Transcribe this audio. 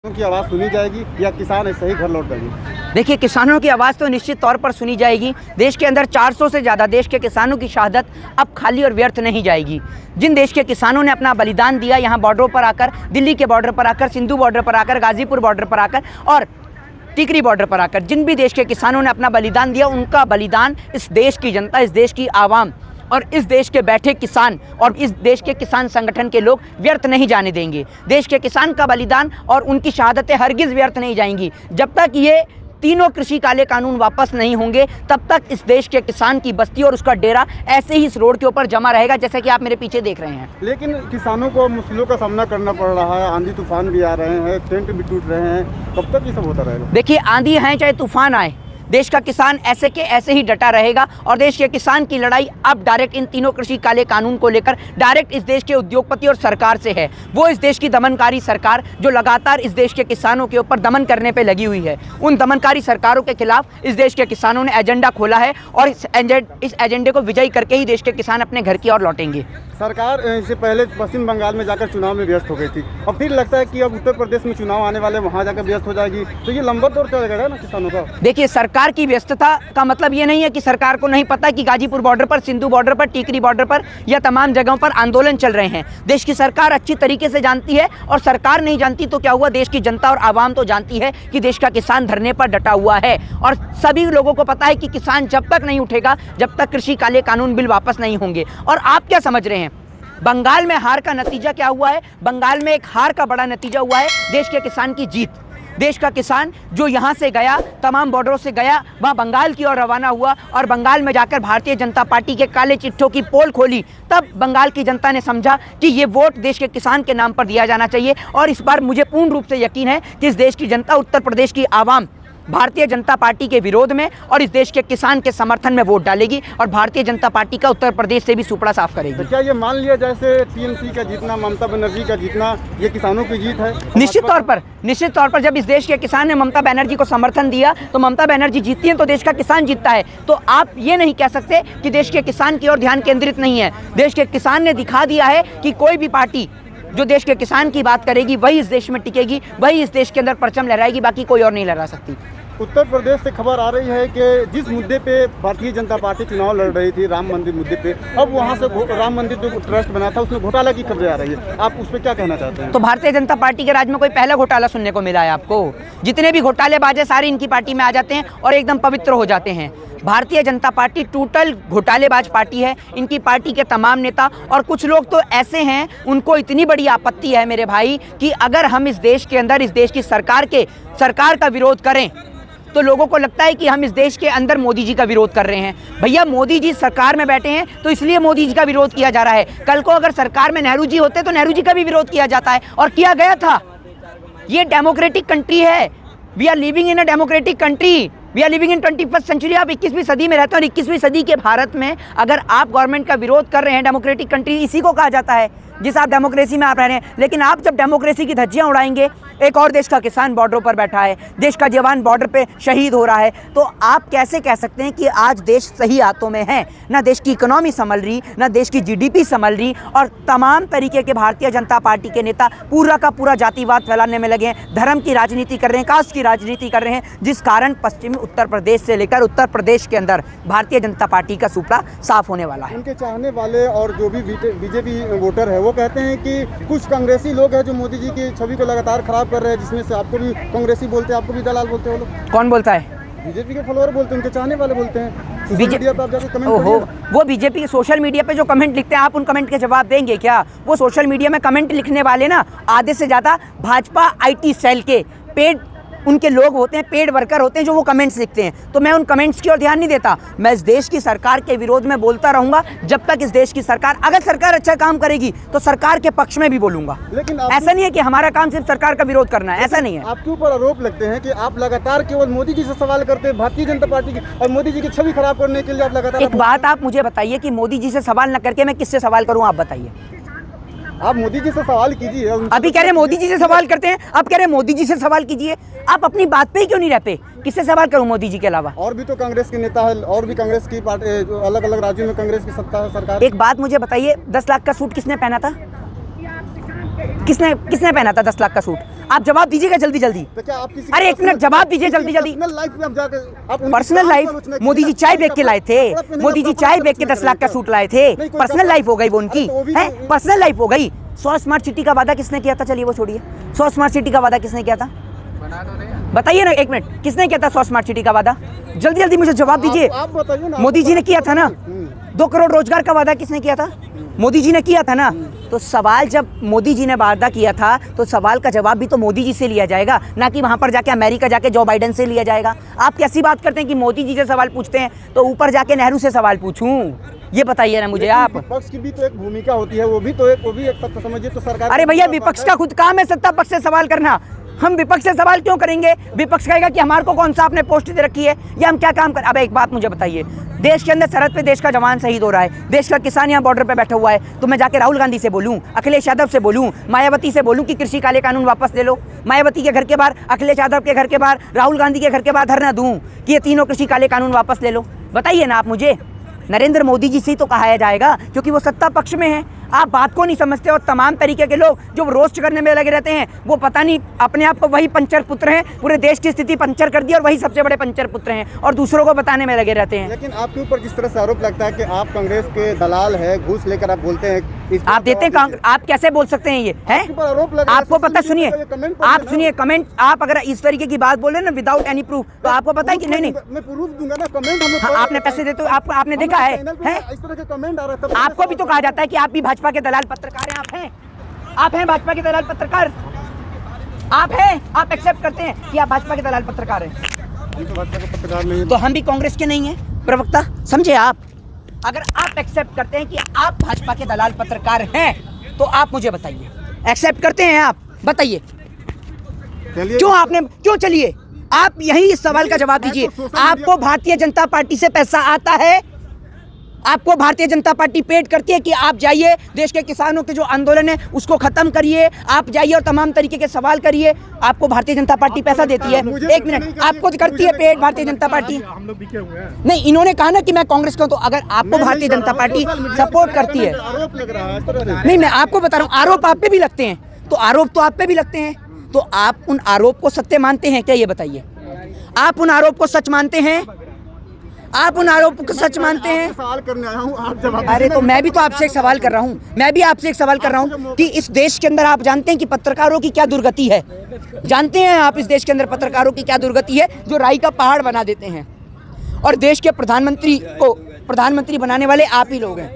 की आवाज़ सुनी जाएगी या किसान ऐसे ही घर लौट जाएंगे? देखिए, किसानों की आवाज़ तो निश्चित तौर पर सुनी जाएगी। देश के अंदर 400 से ज़्यादा देश के किसानों की शहादत अब खाली और व्यर्थ नहीं जाएगी। जिन देश के किसानों ने अपना बलिदान दिया, यहाँ बॉर्डरों पर आकर, दिल्ली के बॉर्डर पर आकर, सिंधु बॉर्डर पर आकर, गाजीपुर बॉर्डर पर आकर और टिकरी बॉर्डर पर आकर, जिन भी देश के किसानों ने अपना बलिदान दिया, उनका बलिदान इस देश की जनता, इस देश की आवाम और इस देश के बैठे किसान और इस देश के किसान संगठन के लोग व्यर्थ नहीं जाने देंगे। देश के किसान का बलिदान और उनकी शहादतें हरगिज़ व्यर्थ नहीं जाएंगी। जब तक ये तीनों कृषि काले कानून वापस नहीं होंगे, तब तक इस देश के किसान की बस्ती और उसका डेरा ऐसे ही इस रोड के ऊपर जमा रहेगा, जैसे कि आप मेरे पीछे देख रहे हैं। लेकिन किसानों को मुश्किलों का सामना करना पड़ रहा है, आंधी तूफान भी आ रहे हैं, टेंट भी टूट रहे हैं, कब तक ये सब होता रहेगा? देखिए, आंधी है चाहे तूफान आए, देश का किसान ऐसे के ऐसे ही डटा रहेगा और देश के किसान की लड़ाई अब डायरेक्ट इन तीनों कृषि काले कानून को लेकर डायरेक्ट इस देश के उद्योगपति और सरकार से है। वो इस देश की दमनकारी सरकार जो लगातार इस देश के किसानों के ऊपर दमन करने पे लगी हुई है, उन दमनकारी सरकारों के खिलाफ इस देश के किसानों ने एजेंडा खोला है और इस एजेंडे को विजयी करके ही देश के किसान अपने घर की ओर लौटेंगे। सरकार इससे पहले पश्चिम बंगाल में जाकर चुनाव में व्यस्त हो गई थी, और फिर लगता है कि अब उत्तर प्रदेश में चुनाव आने वाले, वहाँ जाकर व्यस्त हो जाएगी, तो ये लंबा दौर चलेगा ना किसानों का। देखिए, सरकार की व्यस्तता का मतलब ये नहीं है कि सरकार को नहीं पता कि गाजीपुर बॉर्डर पर, सिंधु बॉर्डर पर, टिकरी बॉर्डर पर या तमाम जगहों पर आंदोलन चल रहे हैं। देश की सरकार अच्छी तरीके से जानती है, और सरकार नहीं जानती तो क्या हुआ, देश की जनता और आवाम तो जानती है कि देश का किसान धरने पर डटा हुआ है। और सभी लोगों को पता है कि किसान जब तक नहीं उठेगा, जब तक कृषि काले कानून बिल वापस नहीं होंगे। और आप क्या समझ रहे हैं, बंगाल में हार का नतीजा क्या हुआ है? बंगाल में एक हार का बड़ा नतीजा हुआ है देश के किसान की जीत। देश का किसान जो यहाँ से गया, तमाम बॉर्डरों से गया, वहाँ बंगाल की ओर रवाना हुआ और बंगाल में जाकर भारतीय जनता पार्टी के काले चिट्ठों की पोल खोली, तब बंगाल की जनता ने समझा कि ये वोट देश के किसान के नाम पर दिया जाना चाहिए। और इस बार मुझे पूर्ण रूप से यकीन है कि इस देश की जनता, उत्तर प्रदेश की आवाम भारतीय जनता पार्टी के विरोध में और इस देश के किसान के समर्थन में वोट डालेगी और भारतीय जनता पार्टी का उत्तर प्रदेश से भी सुपड़ा साफ करेगी। तो क्या ये मान लिया जैसे टीएमसी का जीतना, ममता बनर्जी का जीतना, ये किसानों की जीत है? निश्चित तौर पर जब इस देश के किसान ने ममता बनर्जी को समर्थन दिया तो ममता बनर्जी जीतती है तो देश का किसान जीतता है। तो आप ये नहीं कह सकते कि देश के किसान की ओर ध्यान केंद्रित नहीं है। देश के किसान ने दिखा दिया है कि कोई भी पार्टी जो देश के किसान की बात करेगी वही इस देश में टिकेगी, वही इस देश के अंदर परचम लहराएगी, बाकी कोई और नहीं लहरा सकती। उत्तर प्रदेश से खबर आ रही है कि जिस मुद्दे पे भारतीय जनता पार्टी चुनाव लड़ रही थी, राम मंदिर मुद्दे पे, अब वहां से राम मंदिर जो ट्रस्ट बना था उसमें घोटाला की खबरें आ रही है। आप उस पर क्या कहना चाहते हैं? तो भारतीय जनता पार्टी के राज में कोई पहला घोटाला सुनने को मिला है आपको? जितने भी घोटालेबाज हैं सारे इनकी पार्टी में आ जाते हैं और एकदम पवित्र हो जाते हैं। Bharatiya Janata party total घोटालेबाज party है। इनकी पार्टी के तमाम नेता और कुछ लोग तो ऐसे हैं, उनको इतनी बड़ी आपत्ति है मेरे भाई कि अगर हम इस देश के अंदर, इस देश की सरकार का विरोध करें तो लोगों को लगता है कि हम इस देश के अंदर मोदी जी का विरोध कर रहे हैं। भैया, मोदी जी सरकार में बैठे हैं तो इसलिए मोदी जी का विरोध किया जा रहा है। कल को अगर सरकार में नेहरू जी होते तो नेहरू जी का भी विरोध किया जाता है और किया गया था। ये डेमोक्रेटिक कंट्री है। We are living in a democratic country. We are living in 21st century. आप 21वीं सदी में रहते हैं और 21वीं सदी के भारत में अगर आप गवर्नमेंट का विरोध कर रहे हैं, डेमोक्रेटिक कंट्री इसी को कहा जाता है जिस आप डेमोक्रेसी में आप रह रहे हैं। लेकिन आप जब डेमोक्रेसी की धज्जियां उड़ाएंगे, एक और देश का किसान बॉर्डर पर बैठा है, देश का जवान बॉर्डर पे शहीद हो रहा है, तो आप कैसे कह सकते हैं कि आज देश सही हाथों में है? ना देश की इकोनॉमी संभल रही, ना देश की जीडीपी संभल रही, और तमाम तरीके के भारतीय जनता पार्टी के नेता पूरा का पूरा जातिवाद फैलाने में लगे हैं, धर्म की राजनीति कर रहे हैं, कास्ट की राजनीति कर रहे हैं, जिस कारण पश्चिमी उत्तर प्रदेश से लेकर उत्तर प्रदेश के अंदर भारतीय जनता पार्टी का सुपड़ा साफ होने वाला है। उनके चाहने वाले और जो भी बीजेपी वोटर है वो कहते हैं कि कुछ कांग्रेसी लोग हैं जो मोदी जी की छवि को लगातार खराब कर रहे हैं, जिसमें से आपको भी कांग्रेसी बोलते हैं, आपको भी दलाल बोलते हैं। वो लोग कौन बोलता है? बीजेपी के फॉलोअर बोलते हैं, उनके चाहने वाले बोलते हैं। सोशल मीडिया पे आप जाकर कमेंट करिए। वो बीजेपी के सोशल मीडिया पे जो कमेंट लिखते हैं, आप उन कमेंट के जवाब देंगे क्या? वो सोशल मीडिया में कमेंट लिखने वाले ना आधे से ज़्यादा भाजपा IT सेल के पेड उनके लोग होते हैं, पेड वर्कर होते हैं जो वो कमेंट्स लिखते हैं। तो मैं उन कमेंट्स की ओर ध्यान नहीं देता। मैं इस देश की सरकार के विरोध में बोलता रहूंगा जब तक इस देश की सरकार, अगर सरकार अच्छा काम करेगी तो सरकार के पक्ष में भी बोलूंगा। लेकिन ऐसा नहीं है कि हमारा काम सिर्फ सरकार का विरोध करना है, ऐसा नहीं है। आपके ऊपर आरोप लगते हैं कि आप लगातार केवल मोदी जी से सवाल करते हैं, भारतीय जनता पार्टी की, और मोदी जी की छवि खराब करने के लिए आप लगातार। एक बात आप मुझे बताइए कि मोदी जी से सवाल न करके मैं किससे सवाल करूँ? आप बताइए। आप मोदी जी से सवाल कीजिए। अभी कह रहे मोदी जी से सवाल करते हैं, आप कह रहे मोदी जी से सवाल कीजिए। आप अपनी बात पे ही क्यों नहीं रहते? किससे सवाल करूं मोदी जी के अलावा? और भी तो कांग्रेस के नेता है, और भी कांग्रेस की पार्टी, अलग अलग राज्यों में कांग्रेस की सत्ता है, सरकार। एक बात मुझे बताइए, 10 लाख का सूट किसने पहना था? किसने पहना था 10 लाख का सूट? आप जवाब दीजिएगा जल्दी जल्दी। तो क्या आप किसी अरे एक मिनट जवाब दीजिए जल्दी जल्दी। पर्सनल लाइफ में आप जाके आप पर्सनल लाइफ, मोदी जी चाय बेच के लाए थे, मोदी जी चाय बेच के 10 लाख का सूट लाए थे, पर्सनल लाइफ हो गई वो उनकी है, पर्सनल लाइफ हो गई। 100 स्मार्ट सिटी का वादा किसने किया था? चलिए वो छोड़िए, 100 स्मार्ट सिटी का वादा किसने किया था बताइए ना, एक मिनट, किसने किया था 100 स्मार्ट सिटी का वादा? जल्दी जल्दी मुझे जवाब दीजिए। आप बताइए ना। मोदी जी ने किया था ना। 2 करोड़ रोजगार का वादा किसने किया था? मोदी जी ने किया था ना। तो सवाल जब मोदी जी ने वादा किया था तो सवाल का जवाब भी तो मोदी जी से लिया जाएगा, ना कि वहां पर जाके अमेरिका जाके जो बाइडेन से लिया जाएगा। आप कैसी बात करते हैं कि मोदी जी से सवाल पूछते हैं तो ऊपर जाके नेहरू से सवाल पूछूं? ये बताइए ना मुझे आप। विपक्ष की भी तो एक भूमिका होती है, वो भी एक सत्ता समझिए तो सरकार। अरे भैया विपक्ष का खुद काम है सत्ता पक्ष से सवाल करना, हम विपक्ष से सवाल क्यों करेंगे? विपक्ष कहेगा कि हमारे को कौन सा आपने पोस्ट दे रखी है या हम क्या काम कर। अब एक बात मुझे बताइए, देश के अंदर सरहद पे देश का जवान शहीद हो रहा है, देश का किसान यहाँ बॉर्डर पे बैठा हुआ है, तो मैं जाके राहुल गांधी से बोलूं, अखिलेश यादव से बोलूं, मायावती से बोलूं कि कृषि काले कानून वापस ले लो? मायावती के घर के बाहर, अखिलेश यादव के घर के बाहर, राहुल गांधी के घर के बाहर धरना दूं कि ये तीनों कृषि काले कानून वापस ले लो? बताइए ना आप मुझे। नरेंद्र मोदी जी से ही तो कहा जाएगा क्योंकि वो सत्ता पक्ष में है। आप बात को नहीं समझते और तमाम तरीके के लोग जो रोस्ट करने में लगे रहते हैं वो पता नहीं अपने आप को वही पंचर पुत्र हैं, पूरे देश की स्थिति पंचर कर दी और वही सबसे बड़े पंचर पुत्र हैं और दूसरों को बताने में लगे रहते हैं। लेकिन आपके ऊपर जिस तरह से आरोप लगता है कि आप कांग्रेस के दलाल है, घूस लेकर आप बोलते हैं, आप देते हैं, आप कैसे बोल सकते हैं ये है? आपको पता, सुनिए आप सुनिए कमेंट, आप अगर इस तरीके की बात बोल रहे हैं ना विदाउट एनी प्रूफ तो आपको पता है कि नहीं मैं प्रूफ दूंगा ना। कमेंट आपने पैसे देते हो, आपने देखा है? इस तरह के कमेंट आ रहा था। आपको भी तो कहा जाता है कि आप भी भाजपा के दलाल पत्रकार हैं, आप हैं भाजपा के दलाल पत्रकार, आप हैं, आप एक्सेप्ट करते हैं कि आप भाजपा के दलाल पत्रकार हैं? तो भाजपा के पत्रकार नहीं है तो हम भी कांग्रेस के नहीं हैं प्रवक्ता, समझे आप? अगर आप एक्सेप्ट करते हैं कि आप भाजपा के दलाल पत्रकार हैं तो आप मुझे बताइए, एक्सेप्ट करते हैं आप? बताइए क्यों चलिए आप यही इस सवाल का जवाब दीजिए। आपको भारतीय जनता पार्टी से पैसा आता है? आपको भारतीय जनता पार्टी पेड करती है कि आप जाइए देश के किसानों के जो आंदोलन है उसको खत्म करिए, आप जाइए और तमाम तरीके के सवाल करिए? आपको भारतीय जनता पार्टी पैसा देती है? एक मिनट, आपको करती है पेड भारतीय जनता पार्टी? नहीं, इन्होंने कहा ना कि मैं कांग्रेस का हूं, तो अगर आपको भारतीय जनता पार्टी सपोर्ट करती है, नहीं मैं आपको बता रहा हूँ, आरोप आप पे भी लगते हैं, तो आरोप तो आप पे भी लगते हैं, तो आप उन आरोप को सत्य मानते हैं क्या? ये बताइए, आप उन आरोप को सच मानते हैं? आप उन आरोप को सच मानते हैं? सवाल करने आया हूं, आप जवाब। अरे तो मैं भी तो आपसे एक सवाल कर रहा हूं, मैं भी आपसे एक सवाल कर रहा हूं कि इस देश के अंदर आप जानते हैं कि पत्रकारों की क्या दुर्गति है? जानते हैं आप इस देश के अंदर पत्रकारों की क्या दुर्गति है? जो राई का पहाड़ बना देते हैं, और देश के प्रधानमंत्री को प्रधानमंत्री बनाने वाले आप ही लोग हैं।